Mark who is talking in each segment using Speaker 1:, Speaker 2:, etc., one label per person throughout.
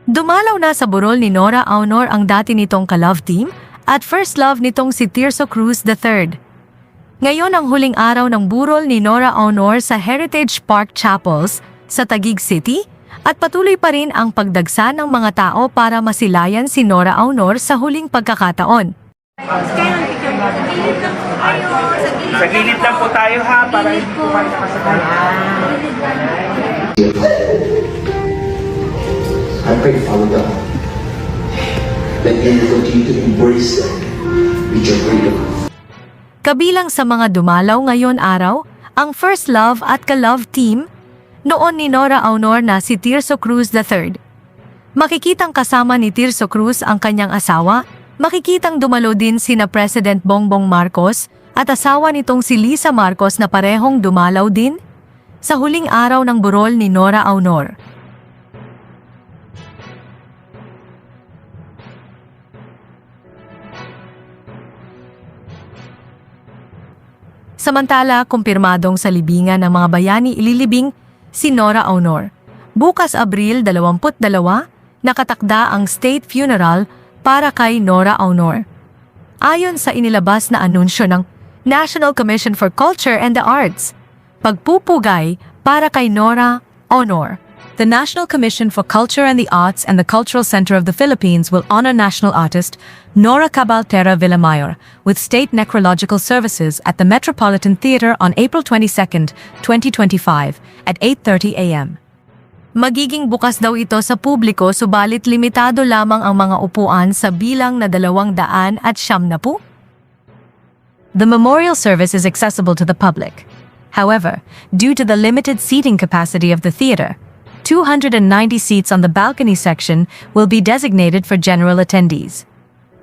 Speaker 1: Dumalaw na sa burol ni Nora Aunor ang dati nitong ka-love team at first love nitong si Tirso Cruz III. Ngayon ang huling araw ng burol ni Nora Aunor sa Heritage Park Chapels sa Taguig City at patuloy pa rin ang pagdagsa ng mga tao para masilayan si Nora Aunor sa huling pagkakataon.
Speaker 2: Sa gilid lang po tayo ha, para hindi po kayo nakasakay.
Speaker 3: I'm praying, Father God, that you will continue to embrace them with your freedom.
Speaker 1: Kabilang sa mga dumalaw ngayon araw, ang first love at ka-love team noon ni Nora Aunor na si Tirso Cruz III. Makikitang kasama ni Tirso Cruz ang kanyang asawa, makikitang dumalo din sina President Bongbong Marcos at asawa nitong si Lisa Marcos na parehong dumalaw din sa huling araw ng burol ni Nora Aunor. Samantala, kumpirmadong sa libingan ng mga bayani ililibing si Nora Aunor. Bukas Abril 22, nakatakda ang state funeral para kay Nora Aunor. Ayon sa inilabas na anunsyo ng National Commission for Culture and the Arts, pagpupugay para kay Nora Aunor.
Speaker 4: The National Commission for Culture and the Arts and the Cultural Center of the Philippines will honor national artist Nora Cabaltera Villamayor with state necrological services at the Metropolitan Theater on April 22, 2025 at 8:30 a.m.
Speaker 1: Magiging bukas daw ito sa publiko subalit limitado lamang ang mga upuan sa bilang na 270.
Speaker 4: The memorial service is accessible to the public. However, due to the limited seating capacity of the theater, 290 seats on the balcony section will be designated for general attendees.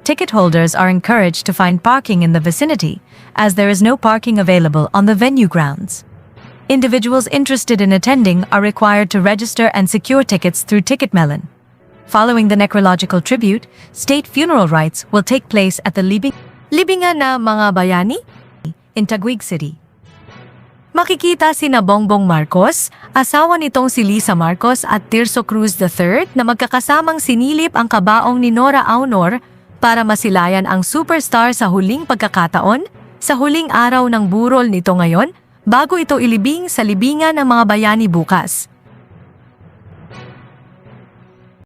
Speaker 4: Ticket holders are encouraged to find parking in the vicinity, as there is no parking available on the venue grounds. Individuals interested in attending are required to register and secure tickets through Ticketmelon. Following the necrological tribute, state funeral rites will take place at the
Speaker 1: Libingan na mga bayani
Speaker 4: in Taguig City.
Speaker 1: Makikita sina Bongbong Marcos, asawa nitong si Lisa Marcos at Tirso Cruz III na magkakasamang sinilip ang kabaong ni Nora Aunor para masilayan ang superstar sa huling pagkakataon, sa huling araw ng burol nito ngayon, bago ito ilibing sa libingan ng mga bayani bukas.